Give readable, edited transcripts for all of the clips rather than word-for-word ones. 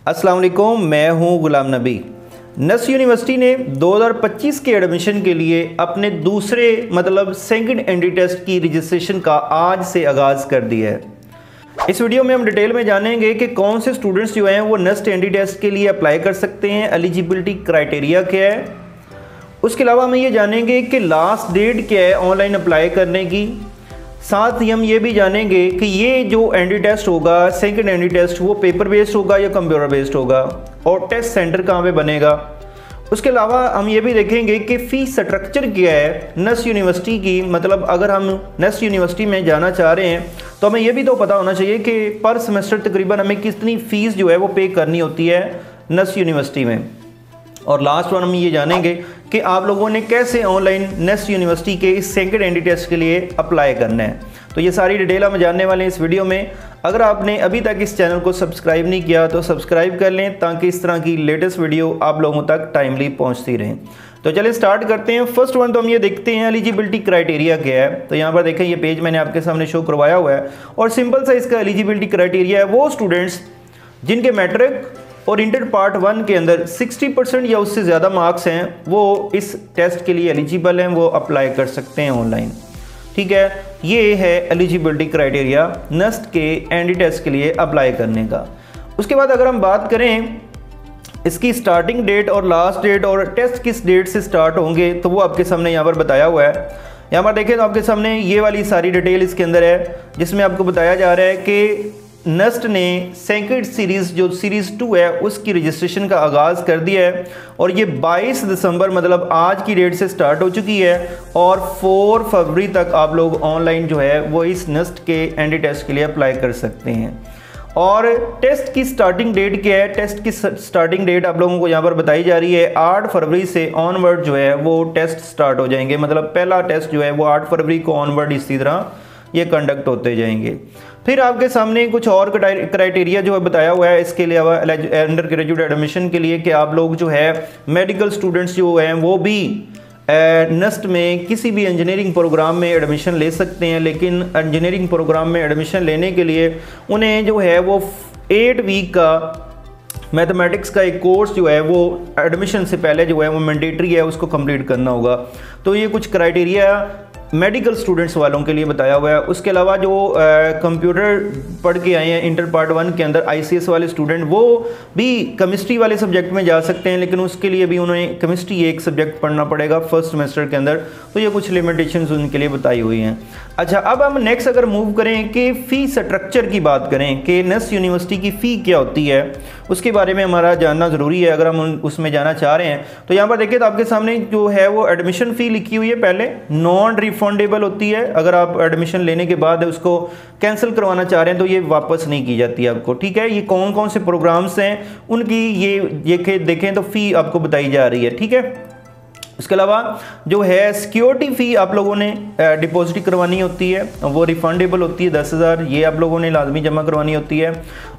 अस्सलाम वालेकुम, मैं हूं गुलाम नबी। नस्ट यूनिवर्सिटी ने 2025 के एडमिशन के लिए अपने दूसरे सेकंड एंट्री टेस्ट की रजिस्ट्रेशन का आज से आगाज़ कर दिया है। इस वीडियो में हम डिटेल में जानेंगे कि कौन से स्टूडेंट्स जो हैं वो नस्ट एंट्री टेस्ट के लिए अप्लाई कर सकते हैं, एलिजिबिलिटी क्राइटेरिया क्या है। उसके अलावा हम ये जानेंगे कि लास्ट डेट क्या है ऑनलाइन अप्लाई करने की। साथ ही हम ये भी जानेंगे कि ये जो एंट्री टेस्ट होगा, सेकंड एंट्री टेस्ट, वो पेपर बेस्ड होगा या कंप्यूटर बेस्ड होगा और टेस्ट सेंटर कहाँ पे बनेगा। उसके अलावा हम ये भी देखेंगे कि फ़ीस स्ट्रक्चर क्या है नस्ट यूनिवर्सिटी की। अगर हम नस्ट यूनिवर्सिटी में जाना चाह रहे हैं तो हमें ये भी तो पता होना चाहिए कि पर सेमेस्टर तकरीबन हमें कितनी फ़ीस जो है वो पे करनी होती है नस्ट यूनिवर्सिटी में। और लास्ट वन हम ये जानेंगे कि आप लोगों ने कैसे ऑनलाइन नस्ट यूनिवर्सिटी के इस सेकंड एंट्री टेस्ट के लिए अप्लाई करना है। तो ये सारी डिटेल हम जानने वाले हैं इस वीडियो में। अगर आपने अभी तक इस चैनल को सब्सक्राइब नहीं किया तो सब्सक्राइब कर लें ताकि इस तरह की लेटेस्ट वीडियो आप लोगों तक टाइमली पहुंचती रहें। तो चलिए स्टार्ट करते हैं। फर्स्ट वन तो हम ये देखते हैं एलिजिबिलिटी क्राइटेरिया क्या है। तो यहाँ पर देखें, ये पेज मैंने आपके सामने शो करवाया हुआ है और सिंपल सा इसका एलिजिबिलिटी क्राइटेरिया है वो स्टूडेंट्स जिनके मैट्रिक और इंटर पार्ट 1 के अंदर 60% या उससे ज़्यादा मार्क्स हैं वो इस टेस्ट के लिए एलिजिबल हैं, वो अप्लाई कर सकते हैं ऑनलाइन। ठीक है, ये है एलिजिबिलिटी क्राइटेरिया नस्ट के एंट्री टेस्ट के लिए अप्लाई करने का। उसके बाद अगर हम बात करें इसकी स्टार्टिंग डेट और लास्ट डेट और टेस्ट किस डेट से स्टार्ट होंगे तो वो आपके सामने यहाँ पर बताया हुआ है। यहाँ पर देखें तो आपके सामने ये वाली सारी डिटेल इसके अंदर है जिसमें आपको बताया जा रहा है कि नस्ट ने सेकंड सीरीज़ जो सीरीज़ 2 है उसकी रजिस्ट्रेशन का आगाज़ कर दिया है और ये 22 दिसंबर आज की डेट से स्टार्ट हो चुकी है और 4 फरवरी तक आप लोग ऑनलाइन जो है वो इस नस्ट के एंट्री टेस्ट के लिए अप्लाई कर सकते हैं। और टेस्ट की स्टार्टिंग डेट क्या है? टेस्ट की स्टार्टिंग डेट आप लोगों को यहाँ पर बताई जा रही है 8 फरवरी से ऑनवर्ड जो है वो टेस्ट स्टार्ट हो जाएंगे। पहला टेस्ट जो है वो 8 फरवरी को ऑनवर्ड इसी तरह ये कंडक्ट होते जाएंगे। फिर आपके सामने कुछ और क्राइटेरिया जो है बताया हुआ है इसके अलावा अंडर ग्रेजुएट एडमिशन के लिए कि आप लोग जो है मेडिकल स्टूडेंट्स जो हैं वो भी नस्ट में किसी भी इंजीनियरिंग प्रोग्राम में एडमिशन ले सकते हैं, लेकिन इंजीनियरिंग प्रोग्राम में एडमिशन लेने के लिए उन्हें जो है वो 8 वीक का मैथमेटिक्स का एक कोर्स जो है वो एडमिशन से पहले जो है वो मैंडेटरी है, उसको कंप्लीट करना होगा। तो ये कुछ क्राइटेरिया मेडिकल स्टूडेंट्स वालों के लिए बताया हुआ है। उसके अलावा जो कंप्यूटर पढ़ के आए हैं इंटर पार्ट 1 के अंदर ICS वाले स्टूडेंट वो भी केमिस्ट्री वाले सब्जेक्ट में जा सकते हैं, लेकिन उसके लिए भी उन्हें केमिस्ट्री एक सब्जेक्ट पढ़ना पड़ेगा फर्स्ट सेमेस्टर के अंदर। तो ये कुछ लिमिटेशंस उनके लिए बताई हुई हैं। अच्छा, अब हम नेक्स्ट अगर मूव करें कि फ़ी स्ट्रक्चर की बात करें कि नस्ट यूनिवर्सिटी की फ़ी क्या होती है, उसके बारे में हमारा जानना ज़रूरी है अगर हम उसमें जाना चाह रहे हैं। तो यहाँ पर देखिए तो आपके सामने जो है वो एडमिशन फ़ी लिखी हुई है, पहले नॉन रिफंडेबल होती है। अगर आप एडमिशन लेने के बाद उसको कैंसिल करवाना चाह रहे हैं तो ये वापस नहीं की जाती आपको। ठीक है, ये कौन कौन से प्रोग्राम्स हैं उनकी ये देखें तो फ़ी आपको बताई जा रही है। ठीक है, उसके अलावा जो है सिक्योरिटी फ़ी आप लोगों ने डिपॉजिट करवानी होती है, वो रिफंडेबल होती है 10,000, ये आप लोगों ने लाजमी जमा करवानी होती है।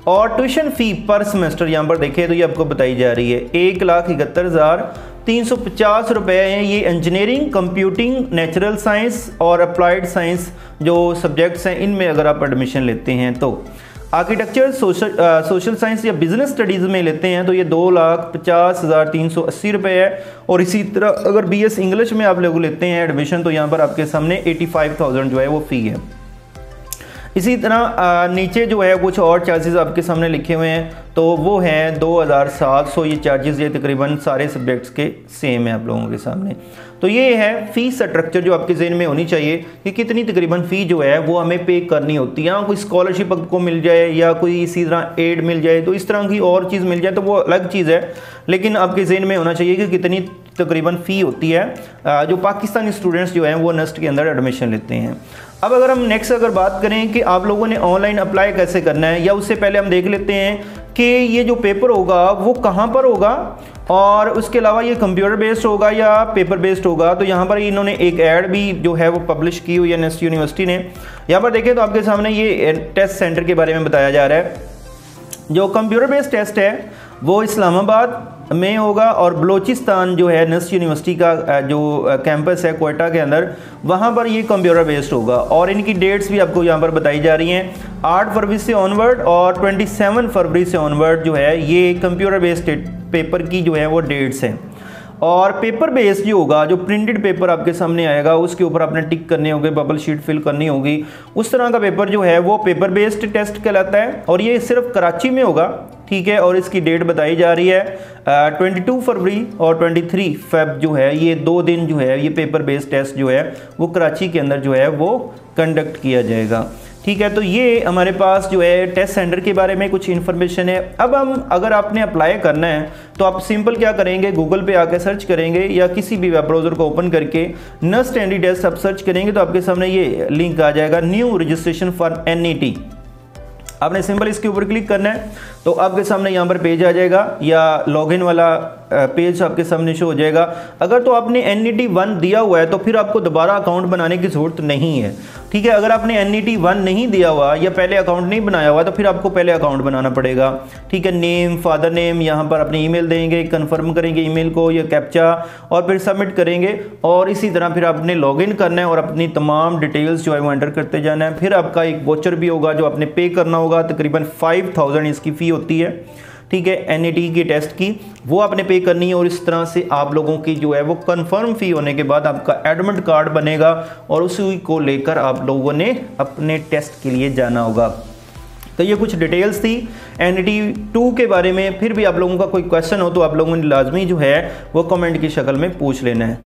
और ट्यूशन फ़ी पर सेमेस्टर यहाँ पर देखें तो ये आपको बताई जा रही है 1,71,350 रुपये हैं। ये इंजीनियरिंग, कंप्यूटिंग, नेचुरल साइंस और अप्लाइड साइंस जो सब्जेक्ट्स हैं इनमें अगर आप एडमिशन लेते हैं तो। आर्किटेक्चर, सोशल साइंस या बिजनेस स्टडीज़ में लेते हैं तो ये 2,50,380 रुपये है। और इसी तरह अगर BS इंग्लिश में आप लोग लेते हैं एडमिशन तो यहाँ पर आपके सामने 85,000 जो है वो फ़ी है। इसी तरह नीचे जो है कुछ और चार्जेस आपके सामने लिखे हुए हैं तो वो हैं 2,700। ये चार्जेस ये तकरीबन सारे सब्जेक्ट्स के सेम है आप लोगों के सामने। तो ये है फ़ीस स्ट्रक्चर जो आपके जहन में होनी चाहिए कि कितनी तकरीबन फ़ी जो है वो हमें पे करनी होती है। कोई स्कॉलरशिप आपको मिल जाए या कोई इसी तरह एड मिल जाए तो इस तरह की और चीज़ मिल जाए तो वो अलग चीज़ है, लेकिन आपके जहन में होना चाहिए कि कितनी तकरीबन फ़ी होती है जो पाकिस्तानी स्टूडेंट्स जो हैं वो नस्ट के अंदर एडमिशन लेते हैं। अब अगर हम नेक्स्ट अगर बात करें कि आप लोगों ने ऑनलाइन अप्लाई कैसे करना है, या उससे पहले हम देख लेते हैं कि ये जो पेपर होगा वो कहाँ पर होगा और उसके अलावा ये कंप्यूटर बेस्ड होगा या पेपर बेस्ड होगा। तो यहाँ पर इन्होंने एक ऐड भी जो है वो पब्लिश की हुई है नस्ट यूनिवर्सिटी ने। यहाँ पर देखें तो आपके सामने ये टेस्ट सेंटर के बारे में बताया जा रहा है। जो कंप्यूटर बेस्ड टेस्ट है वो इस्लामाबाद, में होगा और बलूचिस्तान जो है नस्ट यूनिवर्सिटी का जो कैंपस है कोयटा के अंदर, वहाँ पर ये कंप्यूटर बेस्ड होगा। और इनकी डेट्स भी आपको यहाँ पर बताई जा रही हैं, 8 फरवरी से ऑनवर्ड और 27 फरवरी से ऑनवर्ड जो है ये कंप्यूटर बेस्ड पेपर की जो है वो डेट्स हैं। और पेपर बेस्ड जो होगा, जो प्रिंटेड पेपर आपके सामने आएगा उसके ऊपर आपने टिक करने होंगे, बबल शीट फिल करनी होगी, उस तरह का पेपर जो है वो पेपर बेस्ड टेस्ट कहलाता है। और ये सिर्फ कराची में होगा, ठीक है। और इसकी डेट बताई जा रही है 22 फरवरी और 23 फेब जो है, ये 2 दिन जो है ये पेपर बेस्ड टेस्ट जो है वो कराची के अंदर जो है वो कंडक्ट किया जाएगा, ठीक है। तो ये हमारे पास जो है टेस्ट सेंटर के बारे में कुछ इन्फॉर्मेशन है। अब हम अगर आपने अप्लाई करना है तो आप सिंपल क्या करेंगे, गूगल पे आके सर्च करेंगे या किसी भी वेब ब्राउज़र को ओपन करके नस्ट एनडी टेस्ट आप सर्च करेंगे तो आपके सामने ये लिंक आ जाएगा, न्यू रजिस्ट्रेशन फॉर NET। आपने सिंपल इसके ऊपर क्लिक करना है तो आपके सामने यहाँ पर पेज आ जाएगा या लॉगिन वाला पेज आपके सामने शो हो जाएगा। अगर तो आपने NET 1 दिया हुआ है तो फिर आपको दोबारा अकाउंट बनाने की ज़रूरत नहीं है, ठीक है। अगर आपने NET 1 नहीं दिया हुआ या पहले अकाउंट नहीं बनाया हुआ तो फिर आपको पहले अकाउंट बनाना पड़ेगा, ठीक है। नेम, फादर नेम, यहाँ पर अपनी ईमेल देंगे, कंफर्म करेंगे ईमेल को या कैप्चा और फिर सबमिट करेंगे। और इसी तरह फिर आपने लॉगिन करना है और अपनी तमाम डिटेल्स जो है वो एंटर करते जाना है। फिर आपका एक वोचर भी होगा जो आपने पे करना होगा, तकरीबन 5000 इसकी फ़ी होती है, ठीक है, NET की टेस्ट की, वो आपने पे करनी है। और इस तरह से आप लोगों की जो है वो कंफर्म फ़ी होने के बाद आपका एडमिट कार्ड बनेगा और उसी को लेकर आप लोगों ने अपने टेस्ट के लिए जाना होगा। तो ये कुछ डिटेल्स थी NET 2 के बारे में। फिर भी आप लोगों का कोई क्वेश्चन हो तो आप लोगों ने लाजमी जो है वो कमेंट की शक्ल में पूछ लेना है।